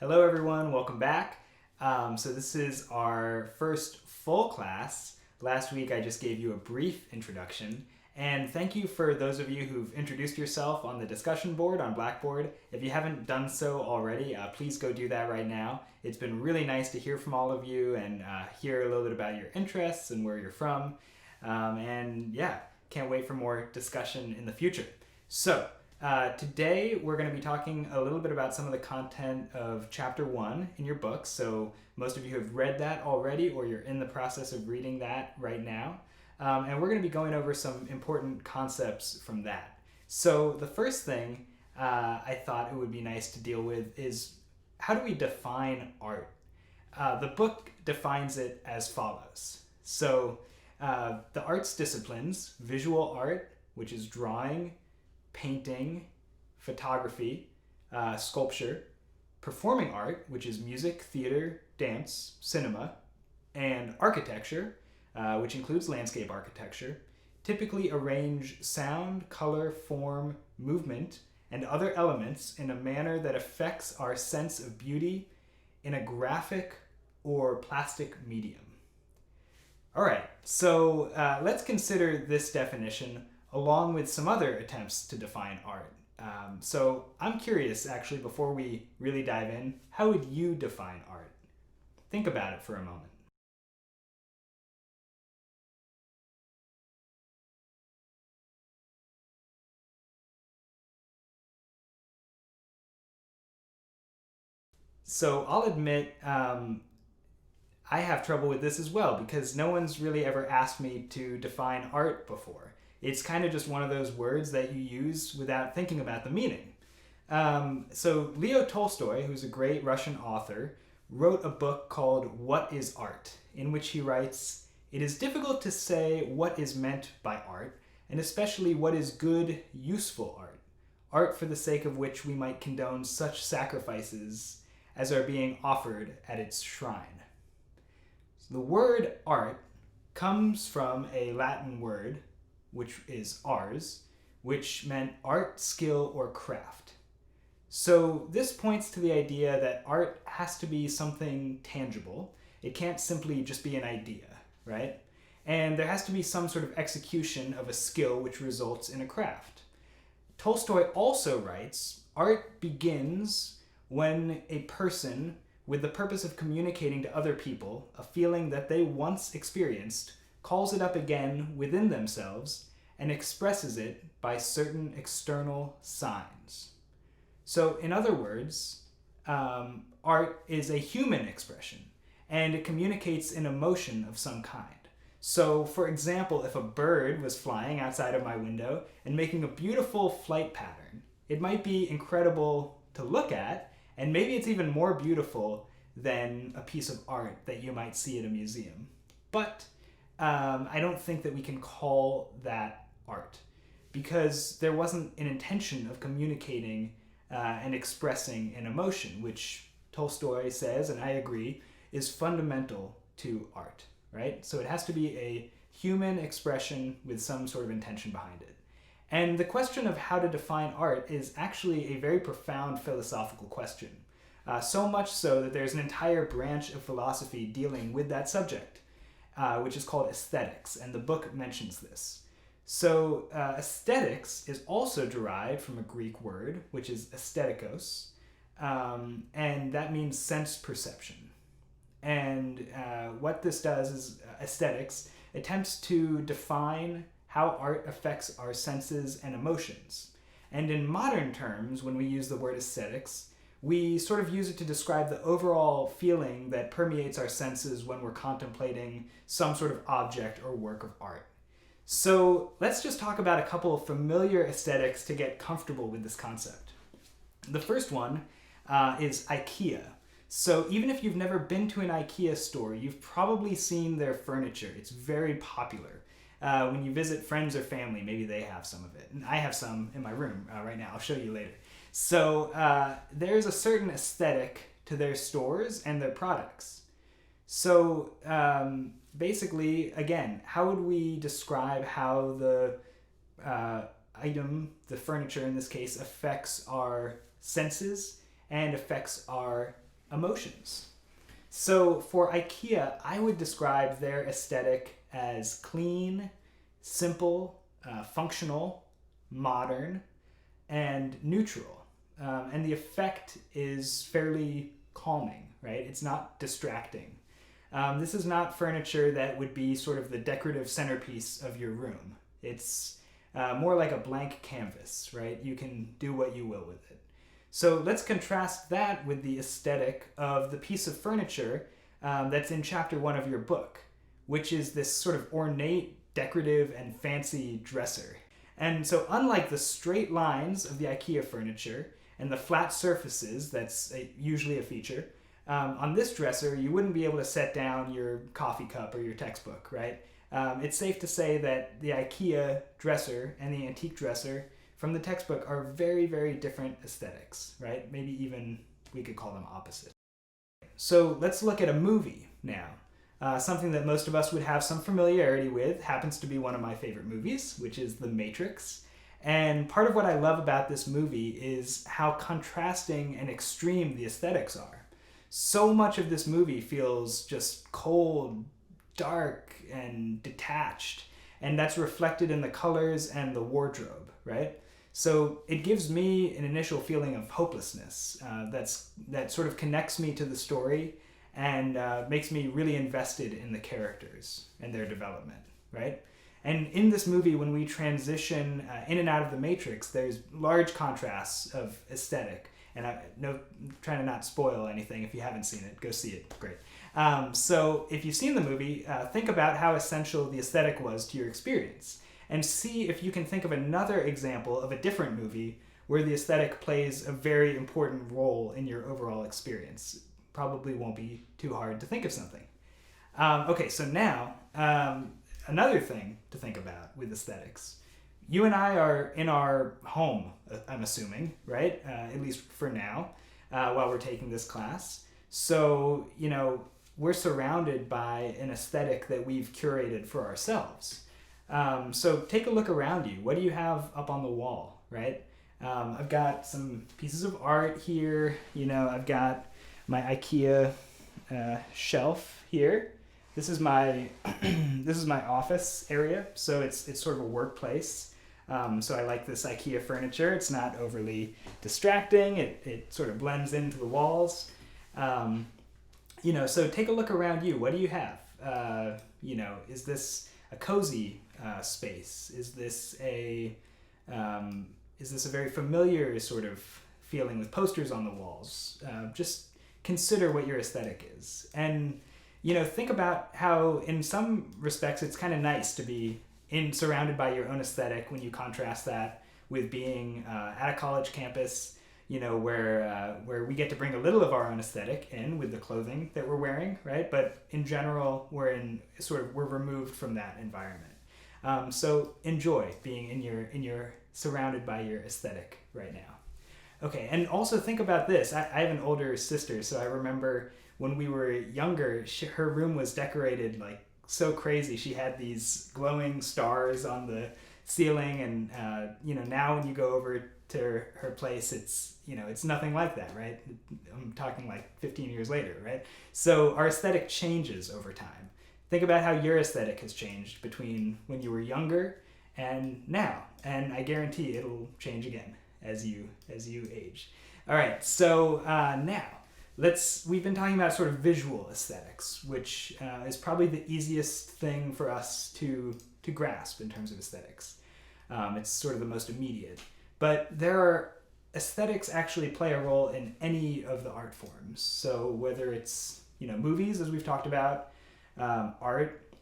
Hello everyone, welcome back. So this is our first full class. Last week I just gave you a brief introduction, and thank you for those of you who've introduced yourself on the discussion board on Blackboard. If you haven't done so already, please go do that right now. It's been really nice to hear from all of you and hear a little bit about your interests and where you're from. And yeah, can't wait for more discussion in the future. So, today we're going to be talking a little bit about some of the content of Chapter 1 in your book. So most of you have read that already or you're in the process of reading that right now. And we're going to be going over some important concepts from that. So the first thing I thought it would be nice to deal with is how do we define art? The book defines it as follows. So the arts disciplines, visual art, which is drawing, painting, photography, sculpture, performing art, which is music, theater, dance, cinema, and architecture, which includes landscape architecture, typically arrange sound, color, form, movement, and other elements in a manner that affects our sense of beauty in a graphic or plastic medium. All right, so let's consider this definition along with some other attempts to define art. So I'm curious, actually, before we really dive in, how would you define art? Think about it for a moment. So I'll admit I have trouble with this as well because no one's really ever asked me to define art before. It's kind of just one of those words that you use without thinking about the meaning. So Leo Tolstoy, who's a great Russian author, wrote a book called What is Art? In which he writes, "It is difficult to say what is meant by art, and especially what is good, useful art for the sake of which we might condone such sacrifices as are being offered at its shrine." So the word art comes from a Latin word, which is ars, which meant art, skill, or craft. So this points to the idea that art has to be something tangible. It can't simply just be an idea, right? And there has to be some sort of execution of a skill which results in a craft. Tolstoy also writes, art begins when a person, with the purpose of communicating to other people a feeling that they once experienced, calls it up again within themselves and expresses it by certain external signs. So, in other words, art is a human expression and it communicates an emotion of some kind. So, for example, if a bird was flying outside of my window and making a beautiful flight pattern, it might be incredible to look at, and maybe it's even more beautiful than a piece of art that you might see at a museum. But I don't think that we can call that art because there wasn't an intention of communicating and expressing an emotion, which Tolstoy says, and I agree, is fundamental to art, right? So it has to be a human expression with some sort of intention behind it. And the question of how to define art is actually a very profound philosophical question. So much so that there's an entire branch of philosophy dealing with that subject, which is called aesthetics, and the book mentions this. So aesthetics is also derived from a Greek word, which is aesthetikos, and that means sense perception. And what this does is aesthetics attempts to define how art affects our senses and emotions. And in modern terms, when we use the word aesthetics, we sort of use it to describe the overall feeling that permeates our senses when we're contemplating some sort of object or work of art. So let's just talk about a couple of familiar aesthetics to get comfortable with this concept. The first one is IKEA. So even if you've never been to an IKEA store, you've probably seen their furniture. It's very popular. When you visit friends or family, maybe they have some of it. And I have some in my room right now. I'll show you later. So there's a certain aesthetic to their stores and their products. So basically, again, how would we describe how the item, the furniture in this case, affects our senses and affects our emotions. So for IKEA, I would describe their aesthetic as clean, simple, functional, modern, and neutral. And the effect is fairly calming, right? It's not distracting. This is not furniture that would be sort of the decorative centerpiece of your room. It's more like a blank canvas, right? You can do what you will with it. So let's contrast that with the aesthetic of the piece of furniture that's in chapter 1 of your book, which is this sort of ornate, decorative, and fancy dresser. And so unlike the straight lines of the IKEA furniture and the flat surfaces, that's usually a feature, on this dresser you wouldn't be able to set down your coffee cup or your textbook, right? It's safe to say that the IKEA dresser and the antique dresser from the textbook are very, very different aesthetics, right? Maybe even we could call them opposite. So let's look at a movie now. Something that most of us would have some familiarity with happens to be one of my favorite movies, which is The Matrix. And part of what I love about this movie is how contrasting and extreme the aesthetics are. So much of this movie feels just cold, dark, and detached. And that's reflected in the colors and the wardrobe, right? So it gives me an initial feeling of hopelessness that sort of connects me to the story and makes me really invested in the characters and their development, right? And in this movie, when we transition in and out of the Matrix, there's large contrasts of aesthetic. And I'm trying to not spoil anything. If you haven't seen it, go see it. Great. So if you've seen the movie, think about how essential the aesthetic was to your experience. And see if you can think of another example of a different movie where the aesthetic plays a very important role in your overall experience. Probably won't be too hard to think of something. Okay, so now, another thing to think about with aesthetics. You and I are in our home, I'm assuming, right? At least for now, while we're taking this class. So, we're surrounded by an aesthetic that we've curated for ourselves. So take a look around you. What do you have up on the wall, right? I've got some pieces of art here. I've got my IKEA shelf here. This is my office area, so it's sort of a workplace. So I like this IKEA furniture. It's not overly distracting. It sort of blends into the walls. So take a look around you. What do you have? Is this a cozy space? Is this a very familiar sort of feeling with posters on the walls? Just consider what your aesthetic is, and think about how in some respects it's kind of nice to be surrounded by your own aesthetic when you contrast that with being at a college campus, where we get to bring a little of our own aesthetic in with the clothing that we're wearing, right? But in general, we're removed from that environment. So enjoy being in your surrounded by your aesthetic right now. Okay, and also think about this. I have an older sister, so I remember when we were younger, her room was decorated like so crazy. She had these glowing stars on the ceiling, and now when you go over to her place, it's nothing like that, right? I'm talking like 15 years later, right? So our aesthetic changes over time. Think about how your aesthetic has changed between when you were younger and now, and I guarantee it'll change again as you age. All right, so now we've been talking about sort of visual aesthetics, which is probably the easiest thing for us to grasp in terms of aesthetics. It's sort of the most immediate. But there are aesthetics actually play a role in any of the art forms. So whether it's movies, as we've talked about, art,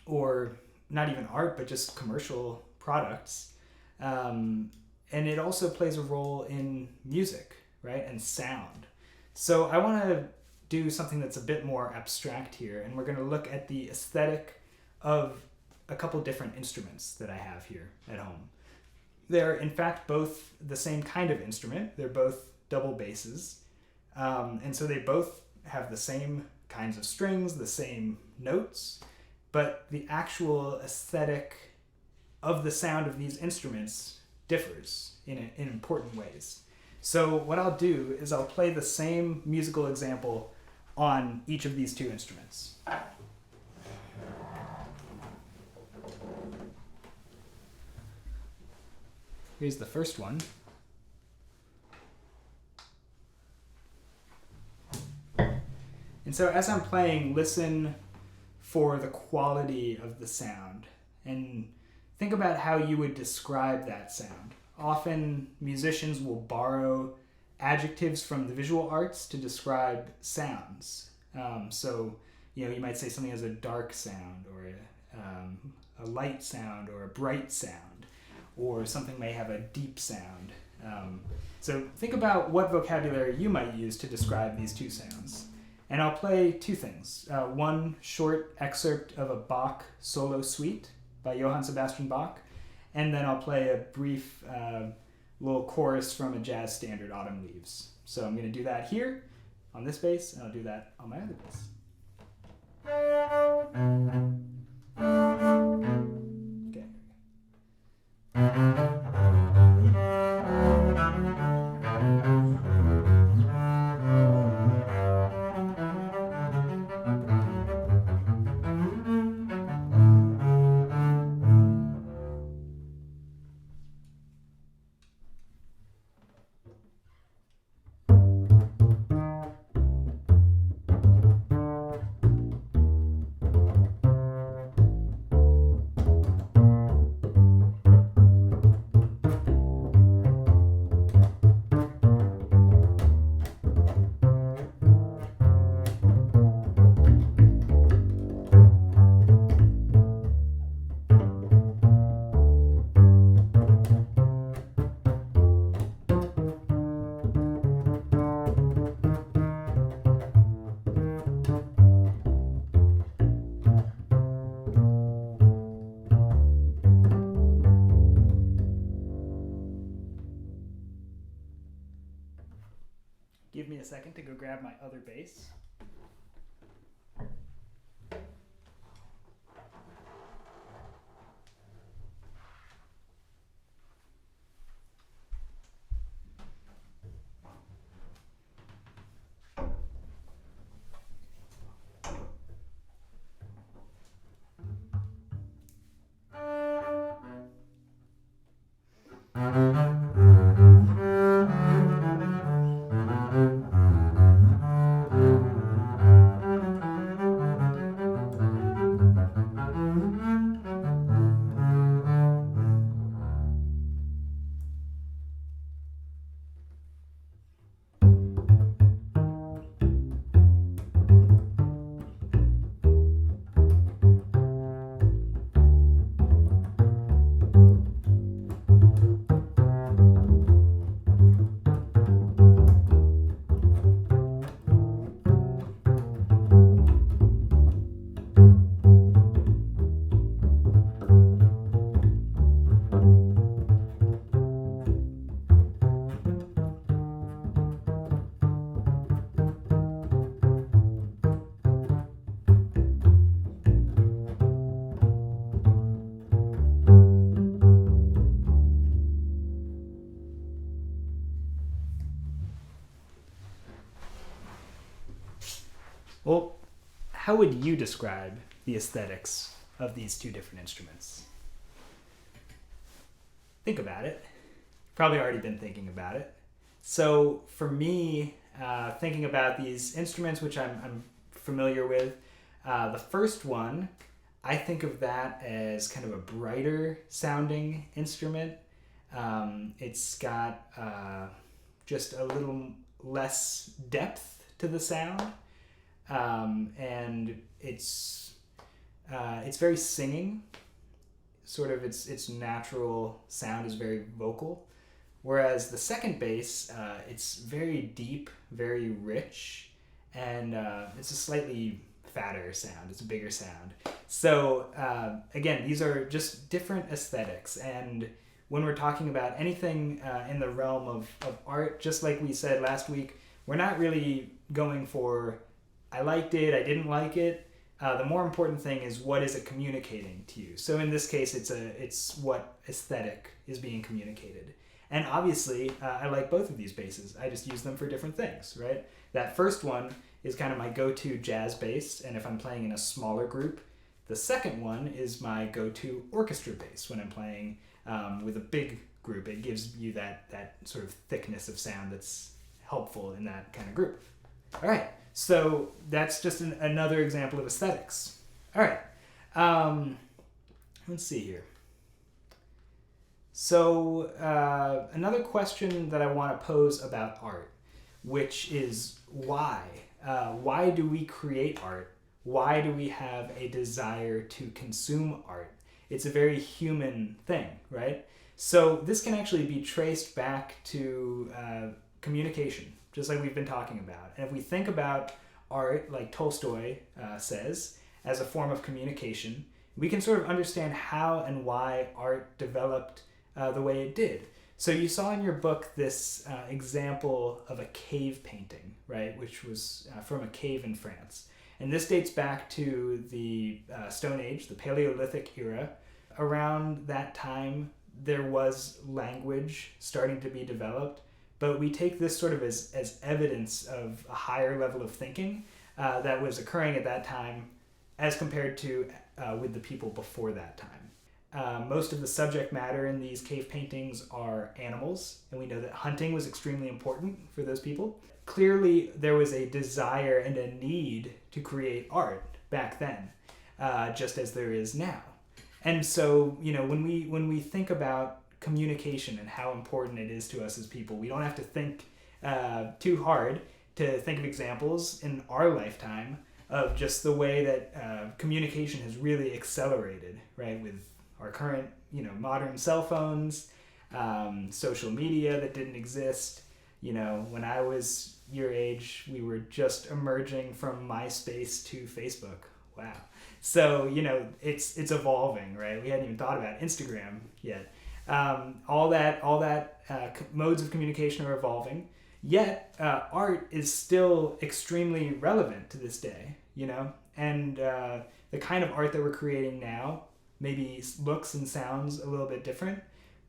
or not even art, but just commercial products. And it also plays a role in music, right? And sound. So I want to do something that's a bit more abstract here, and we're going to look at the aesthetic of a couple different instruments that I have here at home. They're, in fact, both the same kind of instrument. They're both double basses. And so they both have the same kinds of strings, the same notes, but the actual aesthetic of the sound of these instruments differs in important ways. So what I'll do is I'll play the same musical example on each of these two instruments. Here's the first one. And so as I'm playing, listen for the quality of the sound and think about how you would describe that sound. Often musicians will borrow adjectives from the visual arts to describe sounds. So, you might say something has a dark sound or a light sound or a bright sound, or something may have a deep sound. So think about what vocabulary you might use to describe these two sounds. And I'll play two things. One short excerpt of a Bach solo suite by Johann Sebastian Bach, and then I'll play a brief little chorus from a jazz standard, Autumn Leaves. So I'm going to do that here on this bass, and I'll do that on my other bass. Okay. Give me a second to go grab my other bass. Well, how would you describe the aesthetics of these two different instruments? Think about it. Probably already been thinking about it. So for me, thinking about these instruments, which I'm familiar with, the first one, I think of that as kind of a brighter sounding instrument. It's got just a little less depth to the sound. And it's very singing. Sort of its natural sound is very vocal. Whereas the second bass, it's very deep, very rich, and it's a slightly fatter sound. It's a bigger sound. So again, these are just different aesthetics. And when we're talking about anything in the realm of art, just like we said last week, we're not really going for I liked it, I didn't like it. The more important thing is what is it communicating to you. So in this case, it's what aesthetic is being communicated. And obviously, I like both of these basses. I just use them for different things, right? That first one is kind of my go-to jazz bass, and if I'm playing in a smaller group, the second one is my go-to orchestra bass when I'm playing with a big group. It gives you that sort of thickness of sound that's helpful in that kind of group. All right, so that's just another example of aesthetics. All right, let's see here. So another question that I want to pose about art, which is why? Why do we create art? Why do we have a desire to consume art? It's a very human thing, right? So this can actually be traced back to communication, just like we've been talking about. And if we think about art, like Tolstoy says, as a form of communication, we can sort of understand how and why art developed the way it did. So you saw in your book this example of a cave painting, right, which was from a cave in France. And this dates back to the Stone Age, the Paleolithic era. Around that time, there was language starting to be developed, but we take this sort of as evidence of a higher level of thinking that was occurring at that time as compared to with the people before that time. Most of the subject matter in these cave paintings are animals, and we know that hunting was extremely important for those people. Clearly, there was a desire and a need to create art back then, just as there is now. And so, when we think about communication and how important it is to us as people, we don't have to think too hard to think of examples in our lifetime of just the way that communication has really accelerated, right, with our current, modern cell phones, social media that didn't exist. When I was your age, we were just emerging from MySpace to Facebook. Wow. So, it's evolving, right? We hadn't even thought about Instagram yet. All that modes of communication are evolving, yet art is still extremely relevant to this day, and the kind of art that we're creating now maybe looks and sounds a little bit different,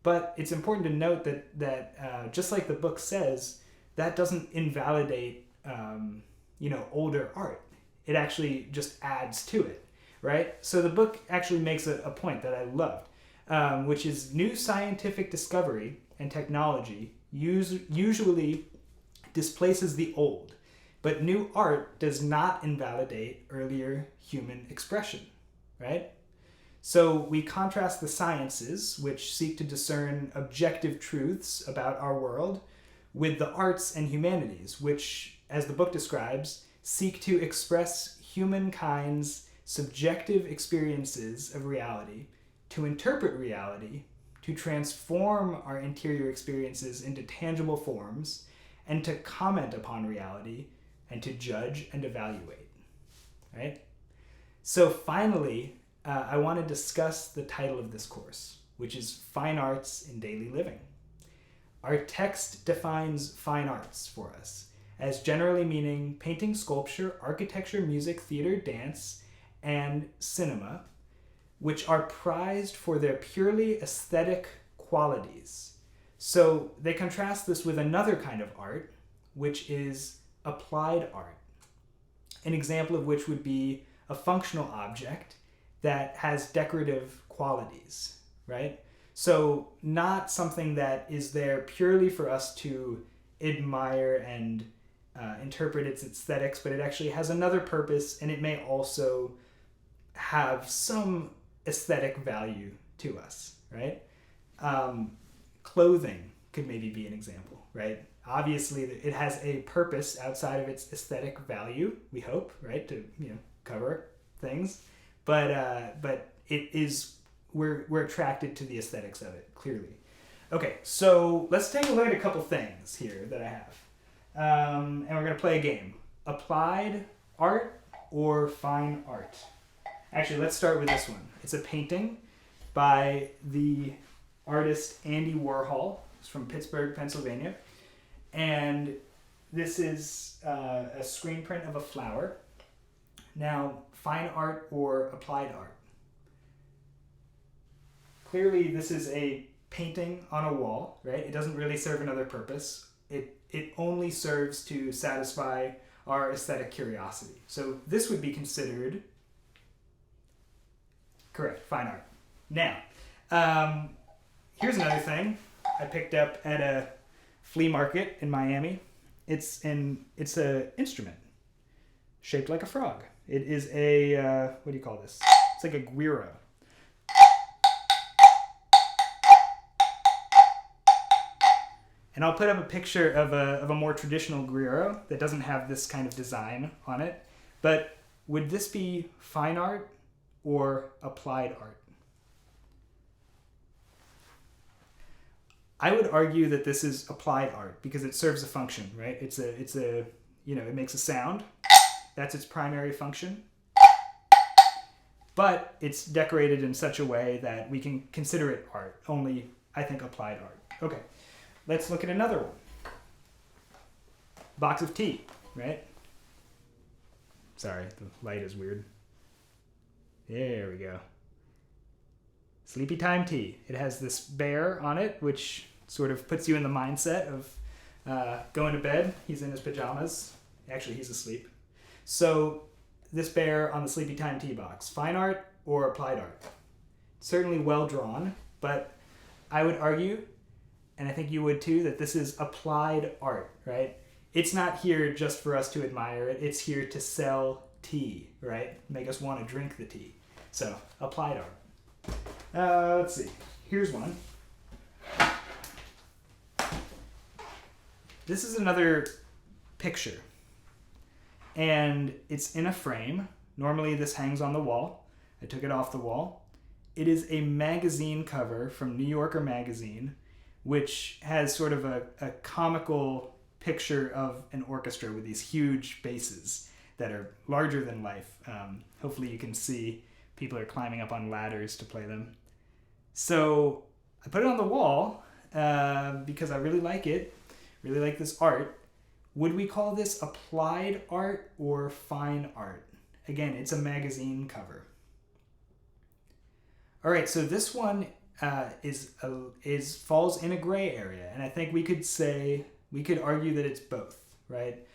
but it's important to note that just like the book says, that doesn't invalidate older art. It actually just adds to it, right? So the book actually makes a point that I loved, which is new scientific discovery and technology usually displaces the old, but new art does not invalidate earlier human expression, right? So we contrast the sciences, which seek to discern objective truths about our world, with the arts and humanities, which, as the book describes, seek to express humankind's subjective experiences of reality, to interpret reality, to transform our interior experiences into tangible forms, and to comment upon reality, and to judge and evaluate, right? So finally, I want to discuss the title of this course, which is Fine Arts in Daily Living. Our text defines fine arts for us as generally meaning painting, sculpture, architecture, music, theater, dance, and cinema, which are prized for their purely aesthetic qualities. So they contrast this with another kind of art, which is applied art. An example of which would be a functional object that has decorative qualities, right? So not something that is there purely for us to admire and interpret its aesthetics, but it actually has another purpose, and it may also have some aesthetic value to us, right? Clothing could maybe be an example, right? Obviously, it has a purpose outside of its aesthetic value, we hope, right? To cover things, but it is we're attracted to the aesthetics of it, clearly. Okay, so let's take a look at a couple things here that I have, and we're gonna play a game: applied art or fine art. Actually, let's start with this one. It's a painting by the artist Andy Warhol. It's from Pittsburgh, Pennsylvania. And this is a screen print of a flower. Now, fine art or applied art? Clearly, this is a painting on a wall, right? It doesn't really serve another purpose. It only serves to satisfy our aesthetic curiosity. So this would be considered, correct, fine art. Now, here's another thing I picked up at a flea market in Miami. It's an instrument shaped like a frog. It is a, what do you call this? It's like a guiro. And I'll put up a picture of a more traditional guiro that doesn't have this kind of design on it. But would this be fine art or applied art? I would argue that this is applied art because it serves a function, right? It's a it makes a sound. That's its primary function. But it's decorated in such a way that we can consider it art, only, I think, applied art. Okay, let's look at another one. Box of tea, right? Sorry, the light is weird. There we go. Sleepy time tea. It has this bear on it, which sort of puts you in the mindset of going to bed. He's in his pajamas. Actually, he's asleep. So this bear on the Sleepy Time tea box, fine art or applied art? Certainly well drawn, but I would argue, and I think you would too, that this is applied art, right? It's not here just for us to admire it. It's here to sell tea, right? Make us want to drink the tea. So, applied art. Let's see. Here's one. This is another picture. And it's in a frame. Normally this hangs on the wall. I took it off the wall. It is a magazine cover from New Yorker magazine, which has sort of a comical picture of an orchestra with these huge basses that are larger than life. Hopefully you can see people are climbing up on ladders to play them. So I put it on the wall because I really like it, really like this art. Would we call this applied art or fine art? Again, it's a magazine cover. All right, so this one falls in a gray area, and I think we could argue that it's both, right?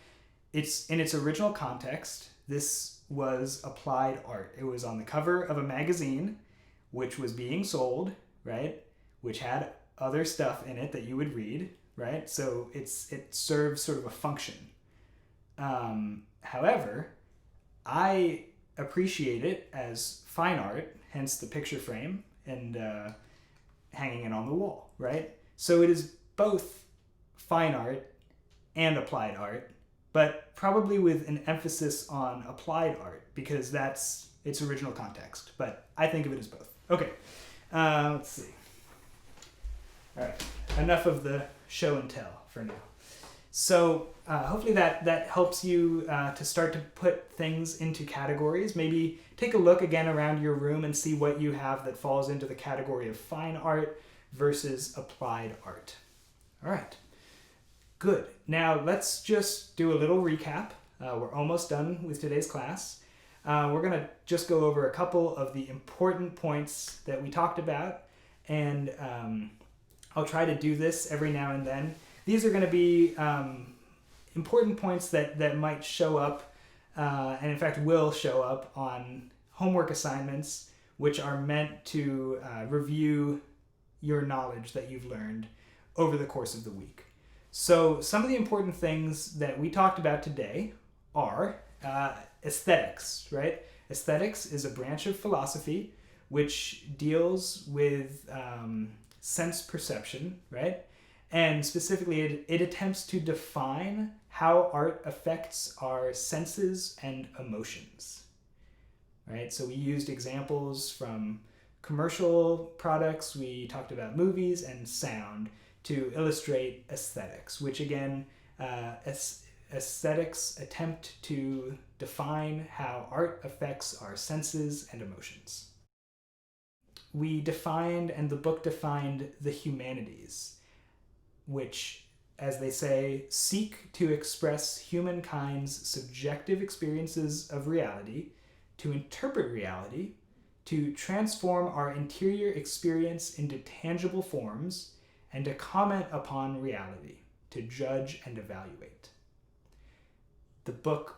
It's in its original context. This was applied art. It was on the cover of a magazine, which was being sold, right? Which had other stuff in it that you would read. Right? So it serves sort of a function. However, I appreciate it as fine art, hence the picture frame and hanging it on the wall, right? So it is both fine art and applied art, but probably with an emphasis on applied art because that's its original context. But I think of it as both. Okay, let's see. All right, enough of the show and tell for now. So hopefully that helps you to start to put things into categories. Maybe take a look again around your room and see what you have that falls into the category of fine art versus applied art. All right, good. Now let's just do a little recap. We're almost done with today's class. We're going to just go over a couple of the important points that we talked about, and I'll try to do this every now and then. These are going to be important points that might show up, and in fact will show up on homework assignments, which are meant to review your knowledge that you've learned over the course of the week. So some of the important things that we talked about today are aesthetics, right? Aesthetics is a branch of philosophy which deals with sense perception, right? And specifically, it attempts to define how art affects our senses and emotions, right? So we used examples from commercial products, we talked about movies and sound to illustrate aesthetics, which again, aesthetics attempt to define how art affects our senses and emotions. We defined, and the book defined, the humanities, which, as they say, seek to express humankind's subjective experiences of reality, to interpret reality, to transform our interior experience into tangible forms, and to comment upon reality, to judge and evaluate. The book,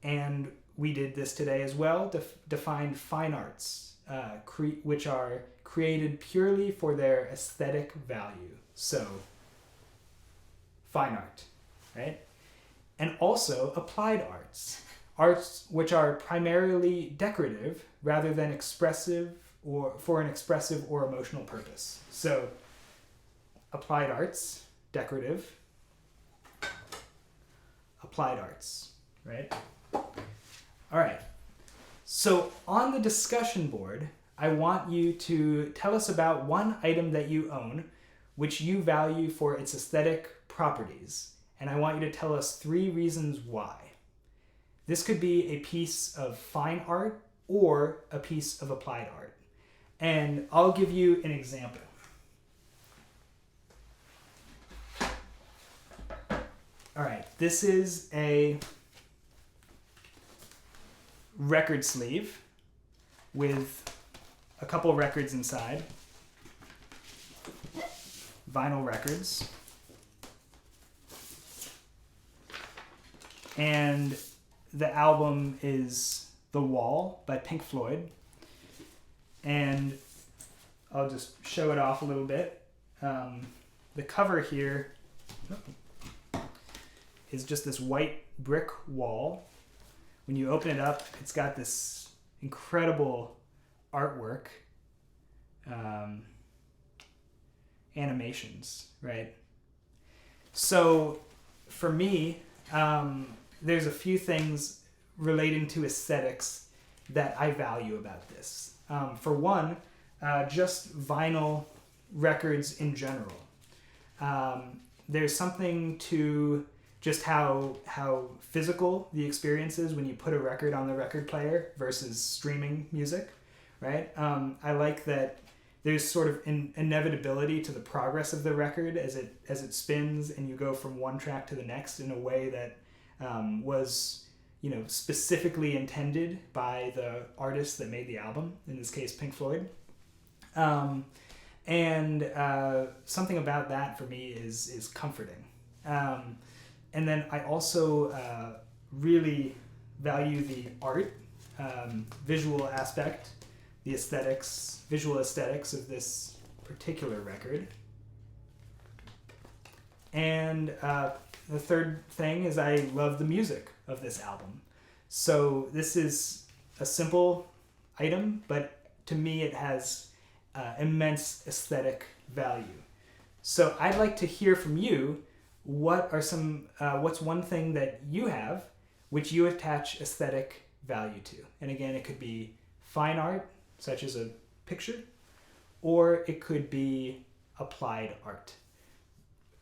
and we did this today as well, defined fine arts, which are created purely for their aesthetic value. So, fine art, right? And also applied arts, arts which are primarily decorative rather than expressive or for an expressive or emotional purpose. So, applied arts, decorative, applied arts, right? All right. So on the discussion board, I want you to tell us about one item that you own which you value for its aesthetic properties, and I want you to tell us 3 reasons why. This could be a piece of fine art or a piece of applied art. And I'll give you an example. All right, this is a record sleeve with a couple records inside, vinyl records, and the album is The Wall by Pink Floyd, and I'll just show it off a little bit. The cover here is just this white brick wall. When you open it up, it's got this incredible artwork, animations, right? So for me, there's a few things relating to aesthetics that I value about this. For one, just vinyl records in general. There's something to just how physical the experience is when you put a record on the record player versus streaming music, right? I like that there's sort of an inevitability to the progress of the record as it spins and you go from one track to the next in a way that was, specifically intended by the artist that made the album, in this case Pink Floyd. And something about that for me is comforting. And then I also really value the art, visual aspect, the visual aesthetics of this particular record. And the third thing is I love the music of this album. So this is a simple item, but to me it has immense aesthetic value. So I'd like to hear from you. What's one thing that you have which you attach aesthetic value to? And again, it could be fine art, such as a picture, or it could be applied art.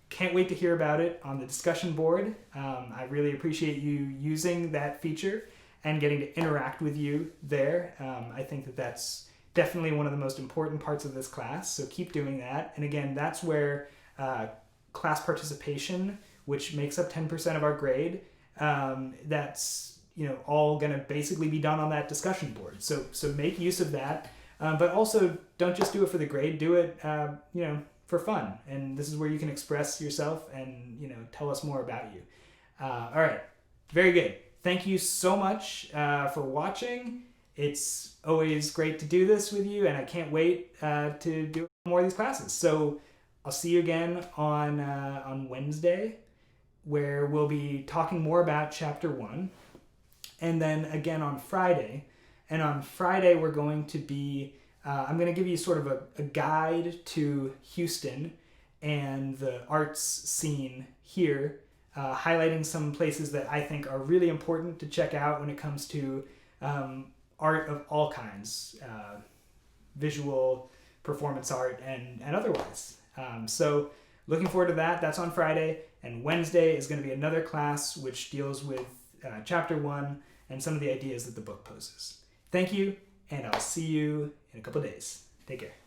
Can't wait to hear about it on the discussion board. I really appreciate you using that feature and getting to interact with you there. I think that that's definitely one of the most important parts of this class, so keep doing that. And again, that's where class participation, which makes up 10% of our grade, that's all going to basically be done on that discussion board. So make use of that, but also don't just do it for the grade. Do it, for fun. And this is where you can express yourself and tell us more about you. All right, very good. Thank you so much for watching. It's always great to do this with you, and I can't wait to do more of these classes. So I'll see you again on Wednesday, where we'll be talking more about Chapter 1. And then again on Friday. And on Friday, we're going to be, I'm going to give you sort of a guide to Houston and the arts scene here, highlighting some places that I think are really important to check out when it comes to art of all kinds, visual, performance art, and otherwise. So looking forward to that. That's on Friday. And Wednesday is going to be another class which deals with Chapter 1 and some of the ideas that the book poses. Thank you, and I'll see you in a couple days. Take care.